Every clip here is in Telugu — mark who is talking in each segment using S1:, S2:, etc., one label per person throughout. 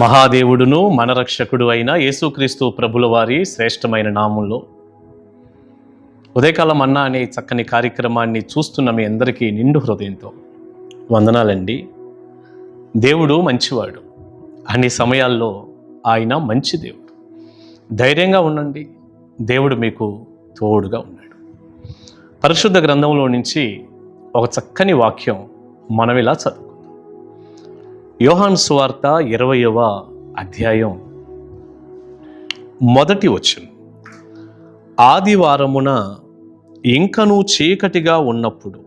S1: మహాదేవుడును మన రక్షకుడు అయిన యేసుక్రీస్తు ప్రభుల వారి శ్రేష్టమైన నామంలో ఉదయకాలం అన్నా అనే చక్కని కార్యక్రమాన్ని చూస్తున్న మీ అందరికీ నిండు హృదయంతో వందనాలండి. దేవుడు మంచివాడు, అన్ని సమయాల్లో ఆయన మంచి దేవుడు. ధైర్యంగా ఉండండి, దేవుడు మీకు తోడుగా ఉన్నాడు. పరిశుద్ధ గ్రంథంలో నుంచి ఒక చక్కని వాక్యం మనం ఇలా చదువుకుందాం. యోహాను సువార్త 20వ అధ్యాయం మొదటి వచనం. ఆదివారమున ఇంకనూ చీకటిగా ఉన్నప్పుడు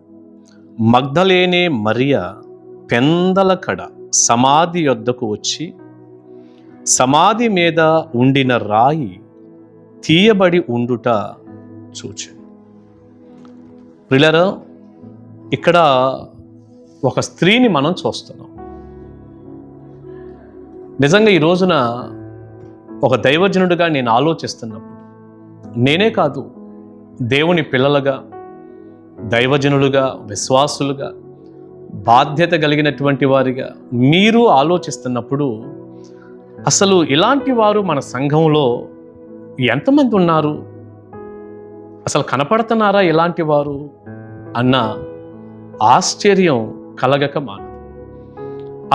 S1: మగ్దలేనే మరియ పెందలకడ సమాధి యొద్దకు వచ్చి సమాధి మీద ఉండిన రాయి తీయబడి ఉండుట చూచెను. ప్రియులారా, ఇక్కడ ఒక స్త్రీని మనం చూస్తున్నాం. నిజంగా ఈ రోజున ఒక దైవజనుడిగా నేను ఆలోచిస్తున్నప్పుడు, నేనే కాదు, దేవుని పిల్లలుగా, దైవజనులుగా, విశ్వాసులుగా, బాధ్యత కలిగినటువంటి వారిగా మీరు ఆలోచిస్తున్నప్పుడు, అసలు ఇలాంటి వారు మన సంఘంలో ఎంతమంది ఉన్నారు, అసలు కనపడుతున్నారా ఇలాంటి వారు అన్న ఆశ్చర్యం కలగక మానదు.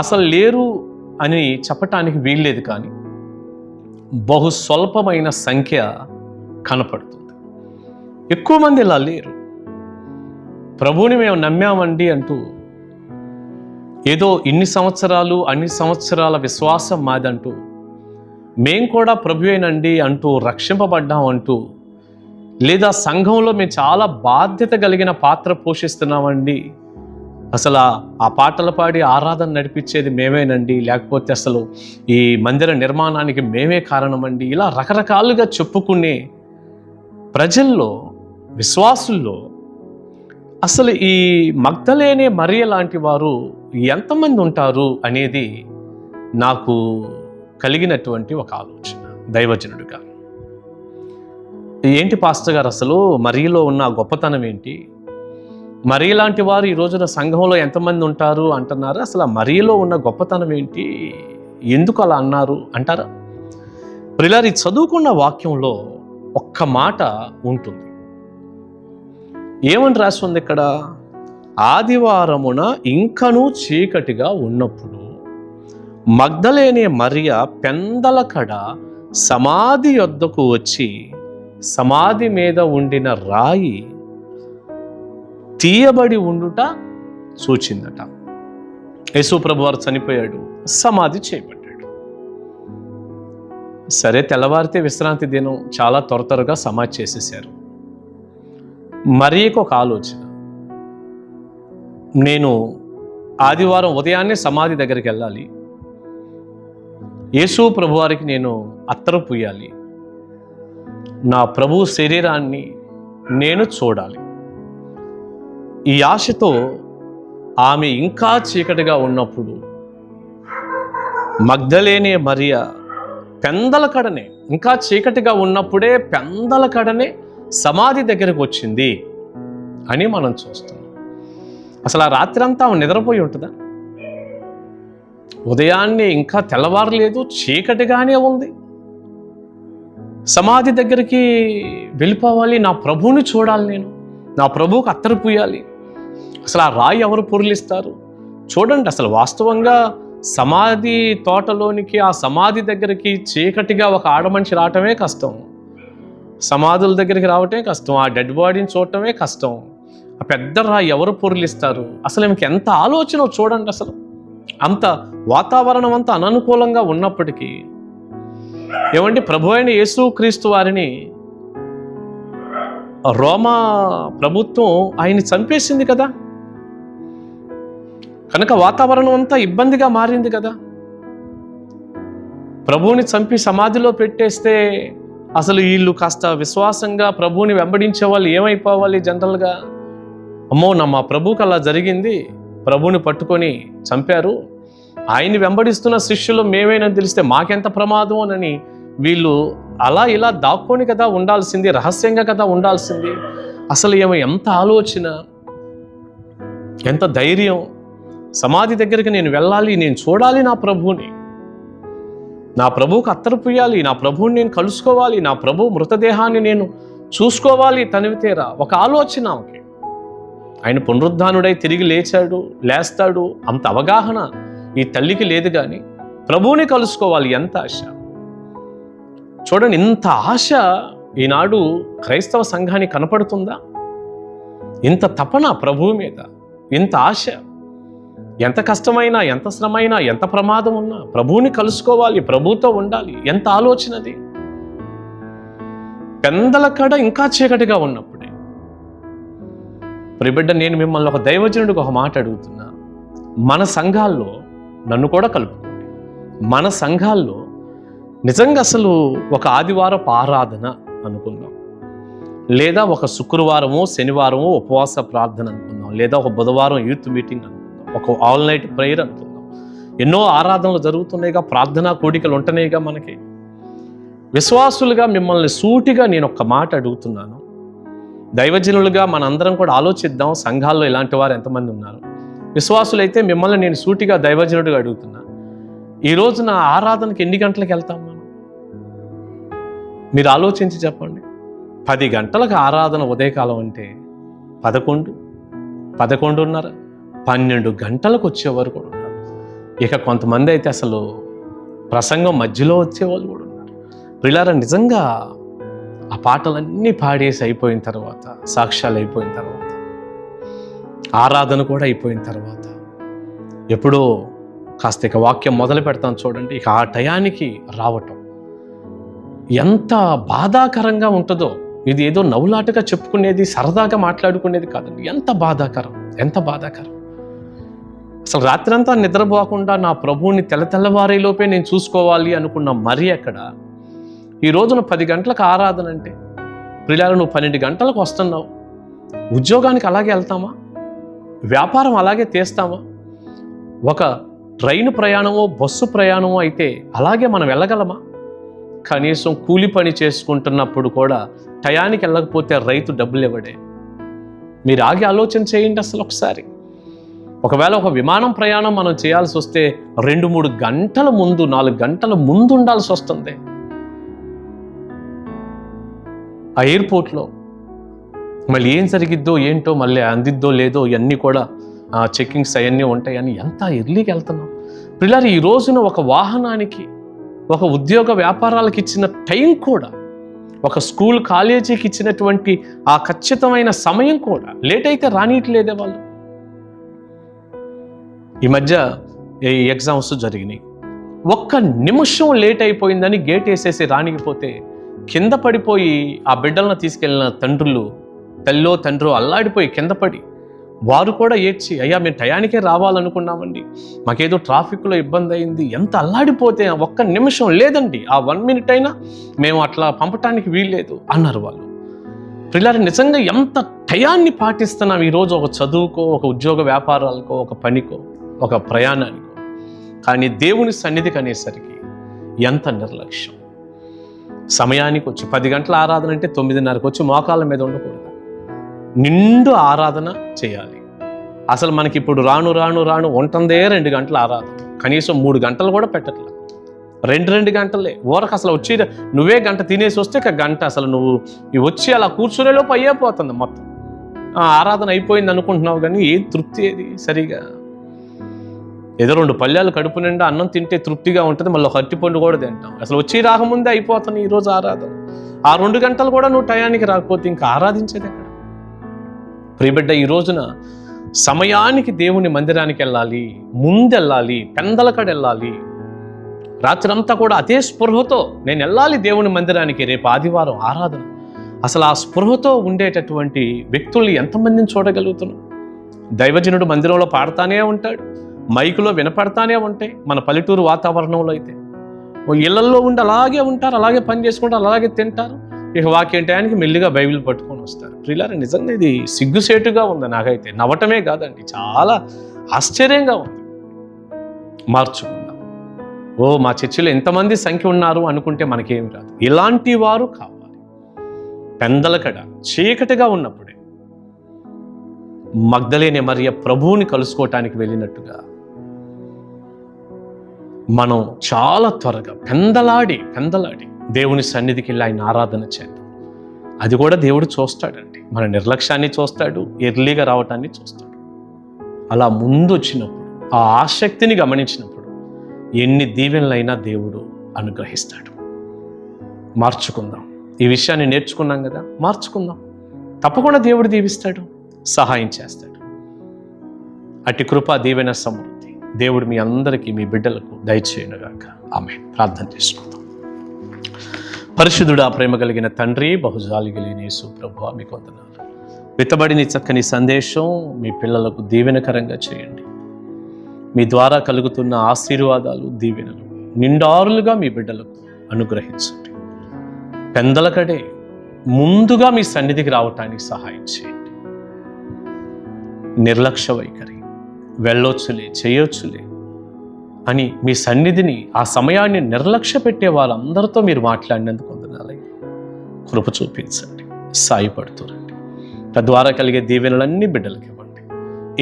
S1: అసలు లేరు అని చెప్పటానికి వీల్లేదు, కానీ బహు స్వల్పమైన సంఖ్య కనపడుతుంది. ఎక్కువ మంది ఇలా లేరు. ప్రభువుని మేము నమ్మామండి అంటూ ఏదో ఇన్ని సంవత్సరాలు అన్ని సంవత్సరాల విశ్వాసం మాదంటూ, మేం కూడా ప్రభువేనండి అంటూ, రక్షింపబడ్డాం అంటూ, లేదా సంఘంలో మేము చాలా బాధ్యత కలిగిన పాత్ర పోషిస్తున్నామండి, అసలు ఆ పాటలు పాడి ఆరాధన నడిపించేది మేమేనండి, లేకపోతే అసలు ఈ మందిర నిర్మాణానికి మేమే కారణమండి, ఇలా రకరకాలుగా చెప్పుకునే ప్రజల్లో, విశ్వాసుల్లో అసలు ఈ మగ్దలేనే మరియ లాంటి వారు ఎంతమంది ఉంటారు అనేది నాకు కలిగినటువంటి ఒక ఆలోచన దైవజనుడిగా. ఏంటి పాస్టర్ గారు, అసలు మరియలో ఉన్న గొప్పతనం ఏంటి, మరియ లాంటి వారు ఈ రోజున సంఘంలో ఎంతమంది ఉంటారు అంటున్నారు, అసలు ఆ మరియలో ఉన్న గొప్పతనం ఏంటి, ఎందుకు అలా అన్నారు అంటారా? ప్రియులారా, చదువుకున్న వాక్యంలో ఒక్క మాట ఉంటుంది. ఏమని రాసి ఉంది ఇక్కడ? ఆదివారమున ఇంకనూ చీకటిగా ఉన్నప్పుడు మగ్దలేనే మరియ పెందలకడ సమాధి యొద్దకు వచ్చి సమాధి మీద ఉండిన రాయి తీయబడి ఉండుట చూచిందట. యేసు ప్రభు వారు చనిపోయాడు, సమాధి చేయబడ్డాడు. సరే, తెల్లవారితే విశ్రాంతి దినం, చాలా త్వరగా సమాధి చేసేశారు. మరియకు ఒక ఆలోచన, నేను ఆదివారం ఉదయాన్నే సమాధి దగ్గరికి వెళ్ళాలి, యేసు ప్రభు వారికి నేను అత్తరు పూయాలి, నా ప్రభు శరీరాన్ని నేను చూడాలి. ఈ ఆశతో ఆమె ఇంకా చీకటిగా ఉన్నప్పుడు మగ్దలేనే మరియ పెందలకడనే, ఇంకా చీకటిగా ఉన్నప్పుడే పెందలకడనే సమాధి దగ్గరకు వచ్చింది అని మనం చూస్తున్నాం. అసలు ఆ రాత్రి అంతా ఆమె నిద్రపోయి ఉంటుందా? ఉదయాన్నే ఇంకా తెల్లవారలేదు, చీకటిగానే ఉంది. సమాధి దగ్గరికి వెళ్ళిపోవాలి, నా ప్రభువుని చూడాలి, నేను నా ప్రభువుకు అత్తరు పూయాలి. అసలు ఆ రాయి ఎవరు పొర్లిస్తారు? చూడండి, అసలు వాస్తవంగా సమాధి తోటలోనికి, ఆ సమాధి దగ్గరికి చీకటిగా ఒక ఆడమనిషి రావటమే కష్టం, సమాధుల దగ్గరికి రావటమే కష్టం, ఆ డెడ్ బాడీని చూడటమే కష్టం. ఆ పెద్ద రాయి ఎవరు పొర్లిస్తారు? అసలు మీకు ఎంత ఆలోచన చూడండి. అసలు అంత వాతావరణం అంతా అననుకూలంగా ఉన్నప్పటికీ, ఏమంటే ప్రభు అయిన యేసుక్రీస్తు వారిని రోమా ప్రభుత్వం ఆయన్ని చంపేసింది కదా, కనుక వాతావరణం అంతా ఇబ్బందిగా మారింది కదా. ప్రభువుని చంపి సమాధిలో పెట్టేస్తే అసలు వీళ్ళు కాస్త విశ్వాసంగా ప్రభువుని వెంబడించే వాళ్ళు ఏమైపోవాలి? జనరల్గా, అమ్మో మా ప్రభువుకి అలా జరిగింది, ప్రభువుని పట్టుకొని చంపారు, ఆయన్ని వెంబడిస్తున్న శిష్యులు మేమేనని తెలిస్తే మాకెంత ప్రమాదం అని వీళ్ళు అలా ఇలా దాక్కొని కదా ఉండాల్సింది, రహస్యంగా కదా ఉండాల్సింది. అసలు ఎంత ఆలోచన, ఎంత ధైర్యం, సమాధి దగ్గరికి నేను వెళ్ళాలి, నేను చూడాలి నా ప్రభువుని. నా ప్రభువుకు అత్తరు పుయ్యాలి, నా ప్రభువుని నేను కలుసుకోవాలి, నా ప్రభు మృతదేహాన్ని నేను చూసుకోవాలి తనివి తీరా. ఒక ఆలోచన ఆమెకి. ఆయన పునరుద్ధానుడై తిరిగి లేస్తాడు అంత అవగాహన ఈ తల్లికి లేదు. కానీ ప్రభువుని కలుసుకోవాలి, ఎంత ఆశ చూడండి. ఇంత ఆశ ఈనాడు క్రైస్తవ సంఘానికి కనపడుతుందా? ఇంత తపన ప్రభువు మీద, ఇంత ఆశ. ఎంత కష్టమైనా, ఎంత శ్రమైనా, ఎంత ప్రమాదం ఉన్నా ప్రభువుని కలుసుకోవాలి, ప్రభువుతో ఉండాలి. ఎంత ఆలోచనది. పెందల కడ ఇంకా చీకటిగా ఉన్నప్పుడే. ప్రియబిడ్డ, నేను మిమ్మల్ని ఒక దైవజనుడికి ఒక మాట అడుగుతున్నా. మన సంఘాల్లో నన్ను కూడా కలుపుకోండి. మన సంఘాల్లో నిజంగా అసలు ఒక ఆదివారపు ఆరాధన అనుకుందాం, లేదా ఒక శుక్రవారమో శనివారమో ఉపవాస ప్రార్థన అనుకుందాం, లేదా ఒక బుధవారం యూత్ మీటింగ్ అనుకుందాం, ఒక ఆల్ నైట్ ప్రేయర్ అనుకుందాం. ఎన్నో ఆరాధనలు జరుగుతున్నాయిగా, ప్రార్థనా కోడికలు ఉంటున్నాయిగా. మనకి విశ్వాసులుగా మిమ్మల్ని సూటిగా నేను ఒక్క మాట అడుగుతున్నాను. దైవజనులుగా మనందరం కూడా ఆలోచిద్దాం. సంఘాల్లో ఇలాంటి వారు ఎంతమంది ఉన్నారు? విశ్వాసులైతే మిమ్మల్ని నేను సూటిగా దైవజనుడిగా అడుగుతున్నా. ఈ రోజున ఆరాధనకి ఎన్ని గంటలకు వెళ్తాం మనం? మీరు ఆలోచించి చెప్పండి. 10 గంటలకు ఆరాధన ఉదయకాలం అంటే 11, 11:30, 12 గంటలకు వచ్చేవారు కూడా ఉన్నారు. ఇక కొంతమంది అయితే అసలు ప్రసంగం మధ్యలో వచ్చేవాళ్ళు కూడా ఉన్నారు. ప్రియులారా, నిజంగా ఆ పాటలన్నీ పాడేసి అయిపోయిన తర్వాత, సాక్ష్యాలు అయిపోయిన తర్వాత, ఆరాధన కూడా అయిపోయిన తర్వాత, ఎప్పుడో కాస్త ఇక వాక్యం మొదలు పెడతాను చూడండి. ఇక ఆ టయానికి రావటం ఎంత బాధాకరంగా ఉంటుందో. ఇది ఏదో నవ్వులాటగా చెప్పుకునేది, సరదాగా మాట్లాడుకునేది కాదండి. ఎంత బాధాకరం, ఎంత బాధాకరం. అసలు రాత్రంతా నిద్రపోకుండా నా ప్రభువుని తెల్లవారేలోపే నేను చూసుకోవాలి అనుకున్న మరి ఎక్కడ ఈ రోజున 10 గంటలకు ఆరాధన అంటే, ప్రియులారా, నువ్వు 12 గంటలకు వస్తున్నావు. ఉద్యోగానికి అలాగే వెళ్తామా? వ్యాపారం అలాగే తీస్తామా? ఒక ట్రైన్ ప్రయాణమో బస్సు ప్రయాణమో అయితే అలాగే మనం వెళ్ళగలమా? కనీసం కూలి పని చేసుకుంటున్నప్పుడు కూడా టయానికి వెళ్ళకపోతే రైతు డబ్బులు ఇవ్వడే. మీరు ఆగి ఆలోచన చేయండి అసలు ఒకసారి. ఒకవేళ ఒక విమానం ప్రయాణం మనం చేయాల్సి వస్తే 2-3 గంటల ముందు, 4 గంటల ముందు ఉండాల్సి వస్తుంది ఆ ఎయిర్పోర్ట్లో. మళ్ళీ ఏం జరిగిద్దో ఏంటో, మళ్ళీ అందిద్దో లేదో, ఇవన్నీ కూడా చెక్కింగ్స్ అవన్నీ ఉంటాయని ఎంత ఎర్లీకి వెళ్తున్నాం. పిల్లలు, ఈ రోజున ఒక వాహనానికి, ఒక ఉద్యోగ వ్యాపారాలకు ఇచ్చిన టైం కూడా, ఒక స్కూల్ కాలేజీకి ఇచ్చినటువంటి ఆ ఖచ్చితమైన సమయం కూడా లేట్ అయితే రానియట్లేదే వాళ్ళు. ఈ మధ్య ఎగ్జామ్స్ జరిగినాయి. 1 నిమిషం లేట్ అయిపోయిందని గేట్ వేసేసి రానికపోతే కింద పడిపోయి ఆ బిడ్డలను తీసుకెళ్ళిన తండ్రులు, తల్లో తండ్రో అల్లాడిపోయి కింద పడి వారు కూడా ఏడ్చి, అయ్యా మేము టయానికే రావాలనుకున్నామండి, మాకేదో ట్రాఫిక్లో ఇబ్బంది అయింది. ఎంత అల్లాడిపోతే 1 నిమిషం లేదండి, ఆ 1 మినిట్ అయినా మేము అట్లా పంపటానికి వీల్లేదు అన్నారు వాళ్ళు. పిల్లలు, నిజంగా ఎంత టయాన్ని పాటిస్తున్నాం ఈరోజు, ఒక చదువుకో, ఒక ఉద్యోగ వ్యాపారాలకో, ఒక పనికో, ఒక ప్రయాణానికో. కానీ దేవుని సన్నిధికి అనేసరికి ఎంత నిర్లక్ష్యం. సమయానికి వచ్చి 10 గంటల ఆరాధన అంటే 9:30కి వచ్చి మోకాళ్ళ మీద ఉండకూడదు, నిండు ఆరాధన చేయాలి. అసలు మనకి ఇప్పుడు రాను రాను రాను ఉంటుందే 2 గంటల ఆరాధన, కనీసం 3 గంటలు కూడా పెట్టట్లేదు. 2 గంటలే ఊరకు. అసలు వచ్చి నువ్వే గంట తినేసి వస్తే ఒక గంట అసలు నువ్వు వచ్చి అలా కూర్చునేలోపు అయ్యేపోతుంది మొత్తం. ఆరాధన అయిపోయింది అనుకుంటున్నావు, కానీ ఏ తృప్తి ఏది సరిగా? ఏదో 2 పళ్ళాలు కడుపు నిండా అన్నం తింటే తృప్తిగా ఉంటుంది, మళ్ళీ ఒక అరటిపండు కూడా తింటాం. అసలు వచ్చి రాకముందే అయిపోతుంది ఈరోజు ఆరాధన. ఆ 2 గంటలు కూడా నువ్వు టయానికి రాకపోతే ఇంకా ఆరాధించేది ఎక్కడ? ప్రియబిడ్డ, ఈ రోజున సమయానికి దేవుని మందిరానికి వెళ్ళాలి, ముందెళ్ళాలి, పెందలకడ వెళ్ళాలి. రాత్రంతా కూడా అదే స్పృహతో నేను వెళ్ళాలి దేవుని మందిరానికి, రేపు ఆదివారం ఆరాధన. అసలు ఆ స్పృహతో ఉండేటటువంటి వ్యక్తుల్ని ఎంతమందిని చూడగలుగుతున్నాం? దైవజనుడు మందిరంలో పాడుతానే ఉంటాడు, మైకులో వినపడతానే ఉంటాయి. మన పల్లెటూరు వాతావరణంలో అయితే ఇళ్లల్లో ఉండి అలాగే ఉంటారు, అలాగే పని చేసుకుంటారు, అలాగే తింటారు. ఇక వాక్యం టయానికి మెల్లిగా బైబిల్ పట్టుకొని వస్తారు. ప్రియులారా, నిజంగా ఇది సిగ్గుసేటుగా ఉంది నాకైతే. నవ్వటమే కాదండి, చాలా ఆశ్చర్యంగా ఉంది. మార్చుకుందాం. మా చర్చిలో ఎంతమంది సంఖ్య ఉన్నారు అనుకుంటే మనకేమి రాదు. ఇలాంటి వారు కావాలి. పెందలకడ చీకటిగా ఉన్నప్పుడే మగ్దలేనే మరియ ప్రభువుని కలుసుకోవటానికి వెళ్ళినట్టుగా మనం చాలా త్వరగా పెందలాడి దేవుని సన్నిధికి వెళ్ళి ఆయన ఆరాధన చేద్దాం. అది కూడా దేవుడు చూస్తాడండి. మన నిర్లక్ష్యాన్ని చూస్తాడు, ఎర్లీగా రావటాన్ని చూస్తాడు. అలా ముందు వచ్చినప్పుడు, ఆ ఆసక్తిని గమనించినప్పుడు ఎన్ని దీవెనలైనా దేవుడు అనుగ్రహిస్తాడు. మార్చుకుందాం. ఈ విషయాన్ని నేర్చుకున్నాం కదా, మార్చుకుందాం. తప్పకుండా దేవుడు దీవిస్తాడు, సహాయం చేస్తాడు. అట్టి కృపా దీవెన సమృద్ధి దేవుడు మీ అందరికీ, మీ బిడ్డలకు దయచేయనుగాక. ఆమేన్. ప్రార్థన చేసుకుందాం. పరిశుద్ధుడా, ప్రేమ కలిగిన తండ్రి, బహుజాలి కలిగిన యేసు ప్రభువా, మీకు వందనాలు. విత్తబడిన చక్కని సందేశం మీ పిల్లలకు దీవెనకరంగా చేయండి. మీ ద్వారా కలుగుతున్న ఆశీర్వాదాలు, దీవెనలు నిండారులుగా మీ బిడ్డలకు అనుగ్రహించండి. పెందలకడే ముందుగా మీ సన్నిధికి రావటానికి సహాయం చేయండి. నిర్లక్ష్య వైఖరి, వెళ్ళొచ్చులే, చేయొచ్చులే అని మీ సన్నిధిని, ఆ సమయాన్ని నిర్లక్ష్య పెట్టే వాళ్ళందరితో మీరు మాట్లాడినందుకు వందనాలయ్యా. కృప చూపించండి, సాయపడుతురండి. తద్వారా కలిగే దీవెనలన్నీ బిడ్డలకి ఇవ్వండి.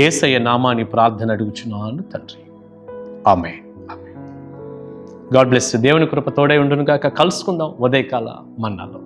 S1: యేసయ్య నామాని ప్రార్థన అడుగుచున్నాను తండ్రి. ఆమేన్. ఆమేన్. God bless you. దేవుని కృప తోడై ఉండును గాక. కలుసుకుందాం ఉదయకాల మన్నాలో.